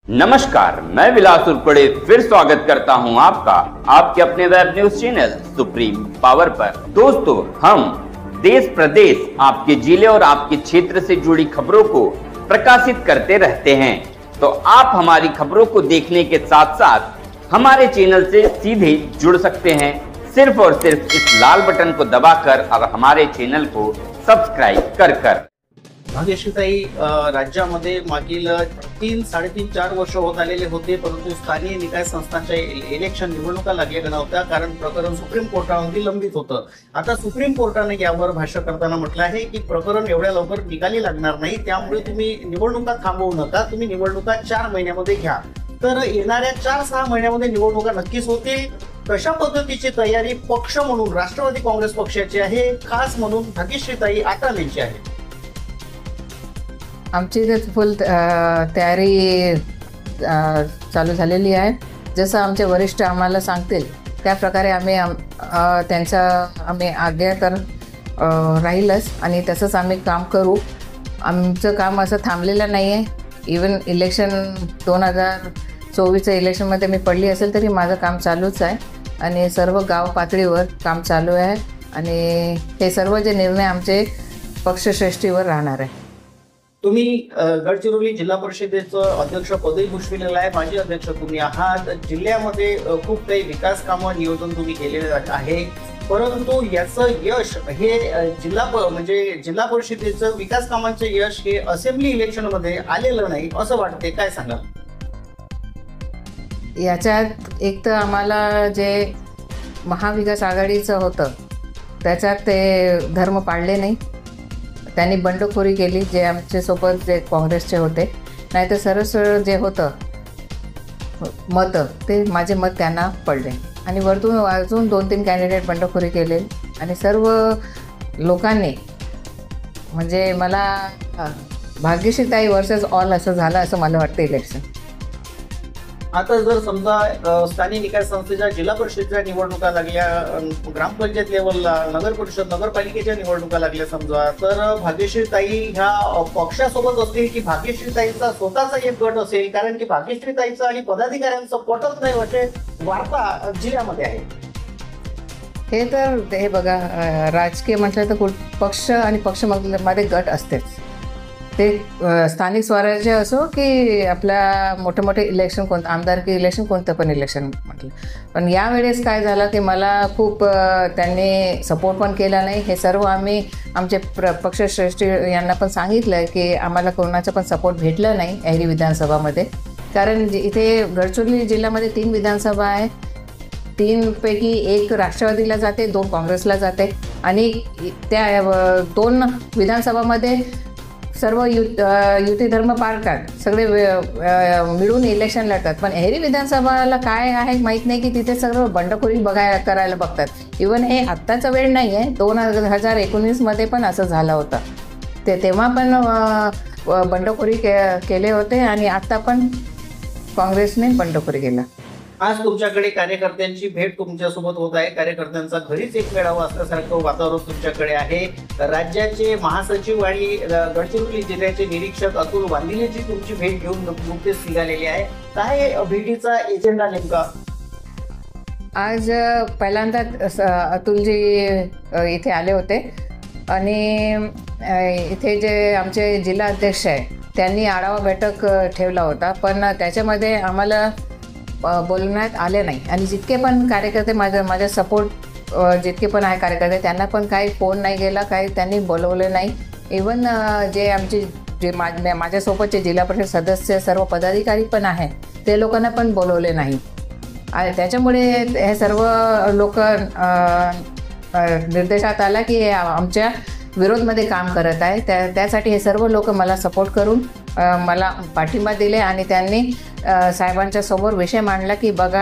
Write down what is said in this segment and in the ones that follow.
नमस्कार, मैं विलास उर्पड़े फिर स्वागत करता हूं आपका आपके अपने web news channel supreme power पर। दोस्तों, हम देश प्रदेश, आपके जिले और आपके क्षेत्र से जुड़ी खबरों को प्रकाशित करते रहते हैं। तो आप हमारी खबरों को देखने के साथ साथ हमारे चैनल से सीधे जुड़ सकते हैं, सिर्फ और सिर्फ इस लाल बटन को दबाकर और हमारे चॅनल को सबस्क्राईब कर। भाग्यश्रीताई, राज्यामध्ये मागील 3-4.5 वर्ष होत आलेले होते, परंतु स्थानीय निकाय संस्थांच्या इलेक्शन निवडणुका लागलेल्या नव्हत्या, कारण प्रकरण सुप्रीम कोर्टामध्ये लंबित होतं। आता सुप्रीम कोर्टाने यावर भाष्य करताना म्हटलं आहे की प्रकरण एवढ्या लवकर निकाली लागणार नाही, त्यामुळे तुम्ही निवडणुका थांबवू नका, तुम्ही निवडणुका 4 महिन्यामध्ये घ्या। तर येणाऱ्या 4-6 महिन्यामध्ये निवडणुका नक्कीच होतील। कशा पद्धतीची तयारी पक्ष म्हणून राष्ट्रवादी काँग्रेस पक्षाची आहे, खास म्हणून भाग्यश्रीताई आटाल यांची आहे? आमची इथे फुल तयारी चालू झालेली आहे। जसं आमचे वरिष्ठ आम्हाला सांगतील त्या प्रकारे आम्ही आम्ही आज्ञा तर राहीलच आणि तसंच आम्ही काम करू। आमचं काम असं थांबलेलं नाही आहे। इवन इलेक्शन 2024चं इलेक्शनमध्ये मी पडली असेल तरी माझं काम चालूच आहे आणि सर्व गाव पातळीवर काम चालू आहे आणि हे सर्व जे निर्णय आमचे पक्षश्रेष्ठीवर राहणार आहे। तुम्ही गडचिरोली जिल्हा परिषदेचं अध्यक्ष पदही भूषविलेलं आहे, माजी अध्यक्ष तुम्ही आहात। जिल्ह्यामध्ये खूप काही विकास कामं नियोजन तुम्ही केलेले आहे, परंतु याचं यश हे जिल्हा परिषदेचं विकास कामांचं यश हे असेंब्ली इलेक्शनमध्ये आलेलं नाही असं वाटते, काय सांगाल? याच्यात एक तर आम्हाला जे महाविकास आघाडीचं होतं त्याच्यात ते धर्म पाळले नाही, त्यांनी बंडखोरी केली। जे आमच्यासोबत जे काँग्रेसचे होते, नाही तर सरळ जे होतं मतं ते माझे मत त्यांना पडले आणि वरतून अजून 2-3 कॅन्डिडेट बंडखोरी केले आणि सर्व लोकांनी म्हणजे मला भाग्यश्रीताई वर्सेस ऑल असं झालं असं मला वाटतं इलेक्शन। आता जर समजा स्थानिक निकाय संस्थेच्या जिल्हा परिषदेच्या निवडणुका लागल्या, ग्रामपंचायत लेवलला, नगर परिषद नगरपालिकेच्या निवडणुका लागल्या समजा, तर भाग्यश्रीताई ह्या पक्षासोबत असतील की भाग्यश्रीताईचा स्वतःचा एक गट असेल? कारण की भाग्यश्रीताईचा आणि पदाधिकाऱ्यांचं पटत नाही असे वार्ता जिल्ह्यामध्ये आहे। हे बघा, राजकीय म्हटलं तर पक्ष आणि पक्षामध्ये गट असतेच, ते स्थानिक स्वराज्य असो की आपल्या मोठे इलेक्शन, कोणतं आमदारकी इलेक्शन, कोणतं पण इलेक्शन म्हटलं। पण यावेळेस काय झालं की मला खूप त्यांनी सपोर्ट पण केला नाही। हे सर्व आम्ही आमचे पक्षश्रेष्ठी यांना पण सांगितलं की आम्हाला कोणाचा पण सपोर्ट भेटला नाही एरी विधानसभामध्ये, कारण इथे गडचिरोली जिल्ह्यामध्ये 3 विधानसभा आहे, 3 पैकी 1 राष्ट्रवादीला जाते, 2 काँग्रेसला जाते आणि त्या 2 विधानसभामध्ये सर्व युती धर्म पाळतात, सगळे मिळून इलेक्शन लढतात। पण एरी विधानसभाला काय आहे माहीत नाही की तिथे सर्व बंडखोरी करायला बघतात। इवन हे आत्ताचा वेळ नाही आहे, 2019मध्ये पण असं झालं होतं, तेव्हा पण बंडखोरी केले होते आणि आत्ता पण काँग्रेसने बंडखोरी केलं। आज तुमच्याकडे कार्यकर्त्यांची भेट तुमच्यासोबत होत आहे, कार्यकर्त्यांचा घरीच एक मेळावा असल्यासारखं वातावरण तुमच्याकडे आहे। राज्याचे महासचिव आणि गडचिरोली जिल्ह्याचे निरीक्षक अतुल वांदिलेची तुमची भेट घेऊन नुकतेच निघालेली आहे, काय भेटीचा एजेंडा नेमका? आज पहिल्यांदा अतुलजी इथे आले होते आणि इथे जे आमचे जिल्हा अध्यक्ष आहे त्यांनी आढावा बैठक ठेवला होता, पण त्याच्यामध्ये आम्हाला बोलण्यात आले नाही आणि जितके पण कार्यकर्ते माझ्या सपोर्ट जितके पण आहे कार्यकर्ते त्यांना पण काही फोन नाही गेला, काही त्यांनी बोलवले नाही। इवन जे माझ्यासोबतचे जिल्हा परिषद सदस्य सर्व पदाधिकारी पण आहे ते लोकांना पण बोलवले नाही आणि त्याच्यामुळे हे सर्व लोक निर्देशात आला की हे आमच्या विरोधमध्ये काम करत आहे। त्यासाठी हे सर्व लोक मला सपोर्ट करून मला पाठिंबा दिले आणि त्यांनी साहेबांच्या समोर विषय मांडला की बघा,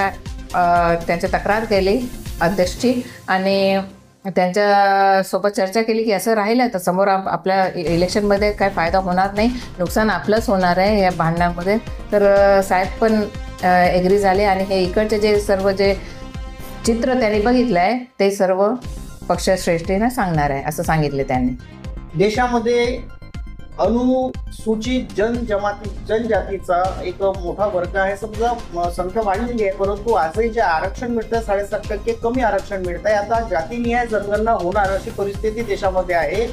त्यांची तक्रार केली अध्यक्षची आणि त्यांच्यासोबत चर्चा केली की असं राहिलं तर समोर आपल्या इलेक्शनमध्ये काय फायदा होणार नाही, नुकसान आपलंच होणार आहे या भांडणामध्ये। तर साहेब पण एग्री झाले आणि हे इकडचे जे सर्व जे चित्र त्यांनी बघितलं आहे ते सर्व पक्षश्रेष्ठींना सांगणार आहे असं सांगितले त्यांनी। देशामध्ये अनुसूचित जनजातीचा एक मोठा वर्ग आहे. समजा संख्या वाढलेली आहे, परंतु आजही जे आरक्षण मिळतं 7.5% कमी आरक्षण मिळत आहे. आता जातीनिहाय जनगणना होणार अशी परिस्थिती देशामध्ये आहे.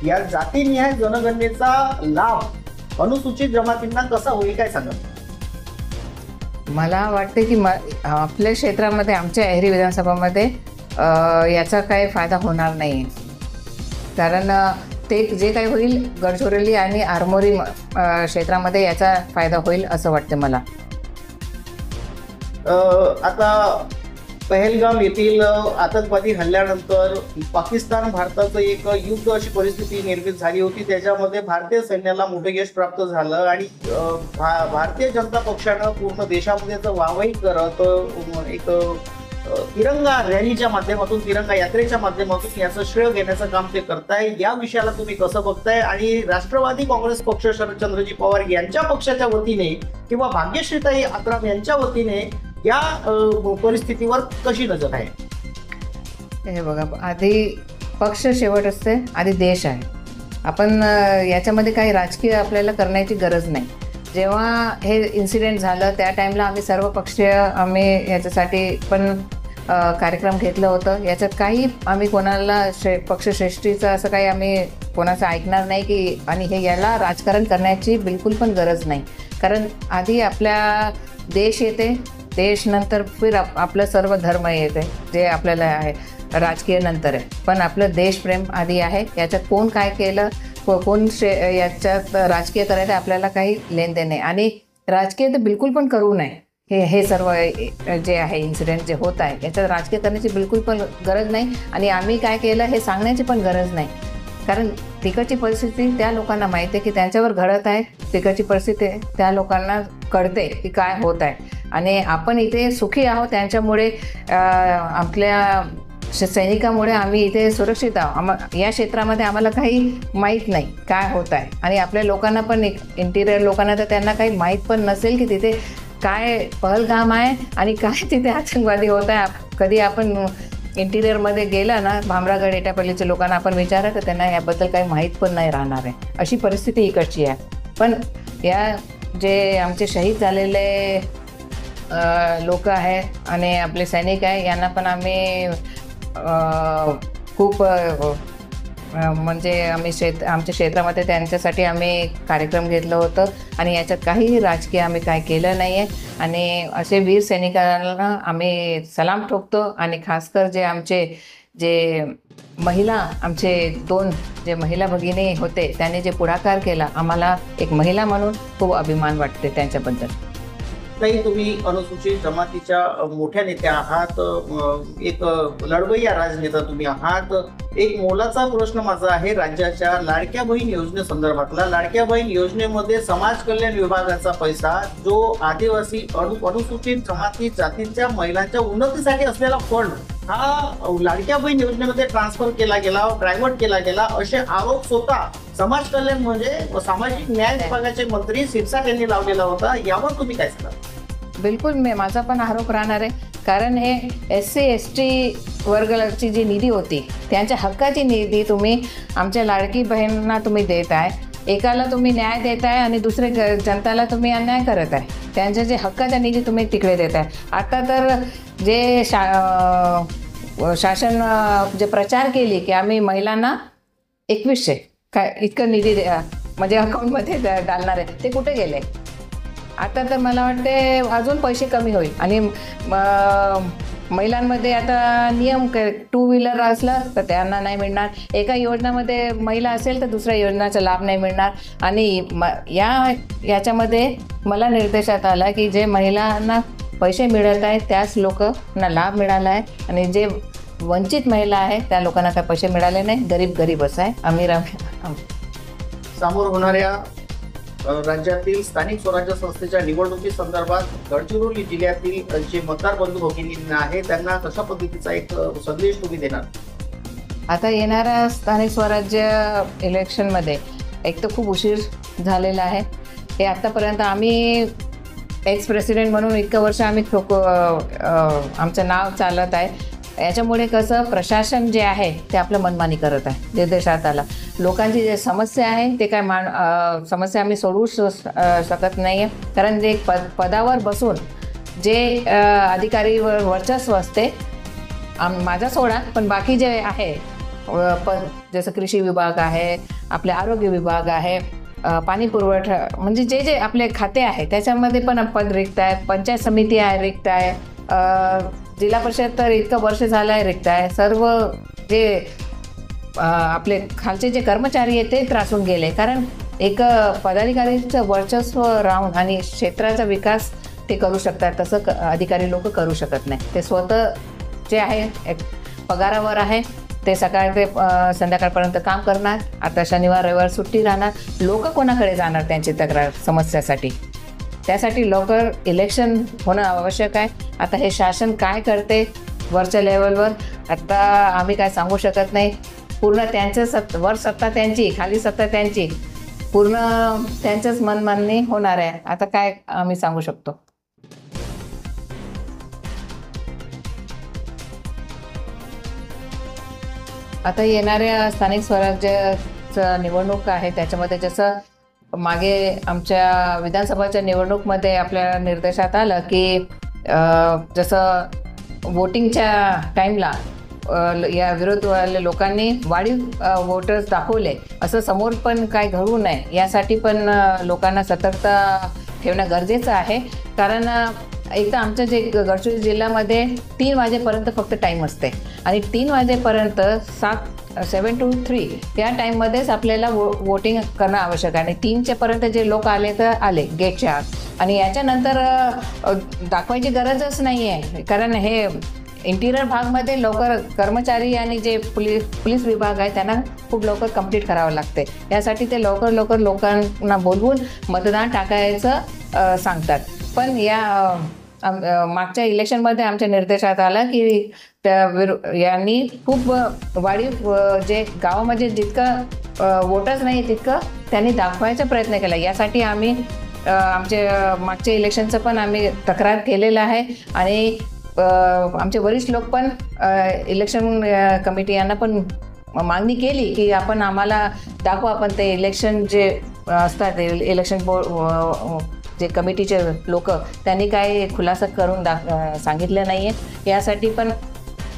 या जातीनिहाय जनगणनेचा लाभ अनुसूचित जमातींना कसा होईल, काय सांगा? मला वाटते की आपल्या क्षेत्रामध्ये, आमच्या एहरी विधानसभामध्ये याचा काही फायदा होणार नाही. कारण ते जे काही होईल गडचिरोली आणि आरमोरी क्षेत्रामध्ये याचा फायदा होईल असं वाटते मला. आता पहलगाम येथील आतंकवादी हल्ल्यानंतर पाकिस्तान भारताचं एक युद्ध अशी परिस्थिती निर्मित झाली होती. त्याच्यामध्ये भारतीय सैन्याला मोठे यश प्राप्त झालं आणि भारतीय जनता पक्षानं पूर्ण देशामध्ये वाहवाही करत एक तिरंगा रॅलीच्या माध्यमातून, तिरंगा यात्रेच्या माध्यमातून याचं श्रेय घेण्याचं काम ते करताय. या विषयाला तुम्ही कसं बघताय? आणि राष्ट्रवादी काँग्रेस पक्ष, शरदचंद्रजी पवार यांच्या पक्षाच्या वतीने किंवा भाग्यश्रीताई आत्राम यांच्या वतीने या परिस्थितीवर कशी नजर आहे? हे बघा, आधी पक्ष शेवट असते, आधी देश आहे. आपण याच्यामध्ये काही राजकीय आपल्याला करण्याची गरज नाही. जेव्हा हे इन्सिडेंट झालं त्या टाईमला आम्ही सर्व पक्षीय आम्ही याच्यासाठी पण कार्यक्रम घेतलं होतं. याच्यात काही आम्ही कोणाला पक्षश्रेष्ठीचं असं काही आम्ही कोणाचं ऐकणार नाही की, आणि हे याला राजकारण करण्याची बिलकुल पण गरज नाही. कारण आधी आपल्या देश येते, देश नंतर फिर आपलं सर्व धर्म येते, जे आपल्याला आहे राजकीय नंतर आहे. पण आपलं देशप्रेम आधी आहे. याच्यात कोण काय केलं, कोण याच्यात राजकीय करायचं आपल्याला काही लेनदेन नाही. आणि राजकीय तर बिलकुल पण करू नये. हे सर्व जे आहे इन्सिडेंट जे होत आहे याच्यात राजकीय करण्याची बिलकुल पण गरज नाही. आणि आम्ही काय केलं हे सांगण्याची पण गरज नाही. कारण तिकडची परिस्थिती त्या लोकांना माहिती आहे की त्यांच्यावर घडत आहे. तिकडची परिस्थिती त्या लोकांना कळते की काय होत आहे. आणि आपण इथे सुखी आहोत त्यांच्यामुळे, आपल्या सैनिकामुळे आम्ही इथे सुरक्षित आहोत. या क्षेत्रामध्ये आम्हाला काही माहीत नाही काय होत आहे. आणि आपल्या लोकांना पण, इंटिरियर लोकांना तर त्यांना काही माहीत पण नसेल की तिथे काय पहलगाम आहे आणि काय तिथे आतंकवादी होत आहे. कधी आपण इंटिरियरमध्ये गेला ना, भामरागड एटापल्लीच्या लोकांना आपण विचारा तर त्यांना याबद्दल काही माहीत पण नाही राहणार आहे. अशी परिस्थिती इकडची आहे. पण या जे आमचे शहीद झालेले लोक आहेत आणि आपले सैनिक आहे यांना पण आम्ही खूप म्हणजे आम्ही आमच्या क्षेत्रामध्ये त्यांच्यासाठी आम्ही कार्यक्रम घेतलं होतं. आणि याच्यात काहीही राजकीय आम्ही काय केलं नाही आहे. आणि असे वीर सैनिकांना आम्ही सलाम ठोकतो. आणि खासकर जे महिला, आमचे 2 जे महिला भगिनी होते त्यांनी जे पुढाकार केला, आम्हाला एक महिला म्हणून खूप अभिमान वाटते त्यांच्याबद्दल. नाही, तुम्ही अनुसूचित जमातीच्या मोठ्या नेत्या आहात, एक लढवय्या राजनेता तुम्ही आहात. एक मोलाचा प्रश्न माझा आहे राज्याच्या लाडक्या बहीण योजनेसंदर्भातला. लाडक्या बहीण योजनेमध्ये समाज कल्याण विभागाचा पैसा, जो आदिवासी अनुसूचित जमाती जातीच्या महिलांच्या उन्नतीसाठी असलेला फंड, हा लाडक्या बहीण योजनेमध्ये ट्रान्सफर केला गेला, डायव्हर्ट केला गेला, असे आरोप स्वतः समाज कल्याण म्हणजे सामाजिक न्याय विभागाचे मंत्री शिरसाट यांनी लावलेला होता. यावर तुम्ही काय सांगा? बिलकुल माझा पण आरोप राहणार आहे. कारण हे SC ST वर्गाची जी निधी होती, त्यांच्या हक्काची निधी तुम्ही आमच्या लाडकी बहिणींना तुम्ही देत आहे. एकाला तुम्ही न्याय देत आहे आणि दुसरे जनताला तुम्ही अन्याय करत आहे. त्यांच्या जे हक्काचा निधी तुम्ही तिकडे देत आहे. आता तर जे शासन जे प्रचार केली की आम्ही महिलांना 2100 काय इतकं निधी म्हणजे अकाउंटमध्ये डालणार आहे, ते कुठे गेले? आता तर मला वाटते अजून पैसे कमी होईल. आणि महिलांमध्ये आता नियम 2 व्हीलर असलं तर त्यांना नाही मिळणार. एका योजनामध्ये महिला असेल तर दुसऱ्या योजनाचा लाभ नाही मिळणार. आणि याच्यामध्ये मला निर्देशात आला की जे महिलांना पैसे मिळत आहेत त्याच लोकांना लाभ मिळाला आहे. आणि जे वंचित महिला आहे त्या लोकांना काय पैसे मिळाले नाही. गरीबच आहे, अमीर. समोर होणाऱ्या राज्यातील स्थानिक स्वराज्य संस्थेच्या निवडणुकी संदर्भात गडचिरोली जिल्ह्यातील जे मतदार बंधू भगिनींना आहे त्यांना कशा पद्धतीचा एक संदेश तुम्ही देणार? आता येणाऱ्या स्थानिक स्वराज्य इलेक्शनमध्ये एक तर खूप उशीर झालेला आहे. हे आत्तापर्यंत आम्ही एक्स प्रेसिडेंट म्हणून इतकं वर्ष आम्ही आमचं नाव चालत आहे. याच्यामुळे कसं प्रशासन जे आहे ते आपलं मनमानी करत आहे. निर्देशात आला लोकांची जे समस्या आहे ते काय समस्या आम्ही सोडवू शकत नाही आहे, कारण जे पदावर बसून जे अधिकारीवर वर्चस्व असते माझा सोडा, पण बाकी जे आहे जसं कृषी विभाग आहे, आपले आरोग्य विभाग आहे, पाणी पुरवठा, म्हणजे जे जे आपले खाते आहे त्याच्यामध्ये पण पद रिक्त आहे. पंचायत समिती आहे रिक्त आहे, जिल्हा परिषद तर इतकं वर्ष झालं आहे रिक्त आहे. सर्व जे आपले खालचे जे कर्मचारी आहेत ते त्रासून गेले, कारण एक पदाधिकारीचं वर्चस्व राहून आणि क्षेत्राचा विकास ते करू शकतात, तसं अधिकारी लोक करू शकत नाही. ते स्वतः जे आहे एक पगारावर आहे, ते सकाळ ते संध्याकाळपर्यंत काम करणार. आता शनिवार रविवार सुट्टी राहणार. लोक कोणाकडे जाणार त्यांची तक्रार समस्यासाठी? त्यासाठी लवकर इलेक्शन होणं आवश्यक आहे. आता हे शासन काय करते वरच्या लेवलवर आता आम्ही काय सांगू शकत नाही. पूर्ण त्यांचं वर सत्ता त्यांची, खाली सत्ता त्यांची, पूर्ण त्यांचंच मनमानी होणार आहे. आता काय आम्ही सांगू शकतो? आता येणाऱ्या स्थानिक स्वराज्याचं निवडणूक आहे, त्याच्यामध्ये जसं मागे आमच्या विधानसभाच्या निवडणूकमध्ये आपल्या निर्देशात आलं की जसं वोटिंगच्या टाईमला या विरोधवाल्या लोकांनी वाढीव वोटर्स दाखवले, असं समोर पण काय घडू नये यासाठी पण लोकांना सतर्कता ठेवणं गरजेचं आहे. कारण एक तर आमच्या जे गडचिरोली जिल्ह्यामध्ये 3 वाजेपर्यंत फक्त टाईम असते आणि 3 वाजेपर्यंत 7 to 3 या टाईममध्येच आपल्याला वोटिंग करणं आवश्यक आहे. आणि 3च्या पर्यंत जे लोक आले तर आले गेटच्या आत, आणि याच्यानंतर दाखवायची गरजच नाही आहे, कारण हे इंटिरियर भागमध्ये लवकर कर्मचारी आणि जे पोलीस विभाग आहे त्यांना खूप लवकर कंप्लीट करावं लागते. यासाठी ते लवकर लोकांना बोलवून मतदान टाकायचं सांगतात. पण या मागच्या इलेक्शनमध्ये आमच्या निर्देशात आलं की यांनी खूप वाढीव जे गावामध्ये जितकं वोटर्स नाही तितकं त्यांनी दाखवायचा प्रयत्न केला. यासाठी आम्ही आमच्या मागच्या इलेक्शनचं पण आम्ही तक्रार केलेलं आहे आणि आमचे वरिष्ठ लोक पण इलेक्शन कमिटी यांना पण मागणी केली की आपण आम्हाला दाखवा. पण ते इलेक्शन जे असतात इलेक्शन बोर्ड जे कमिटीचे लोक त्यांनी काय खुलासा करून सांगितलं नाही आहे. यासाठी पण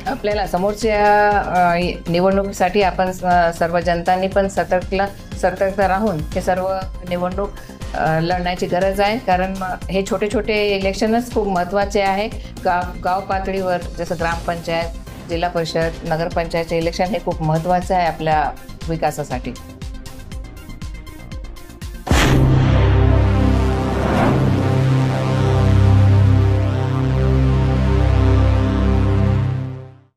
आपल्याला समोरच्या निवडणुकीसाठी आपण सर्व जनतांनी पण सतर्कता राहून हे सर्व निवडणूक लढण्याची गरज आहे. कारण हे छोटे इलेक्शनच खूप महत्त्वाचे आहे. गाव पातळीवर जसं ग्रामपंचायत, जिल्हा परिषद, नगरपंचायतचे इलेक्शन हे खूप महत्त्वाचं आहे आपल्या विकासासाठी.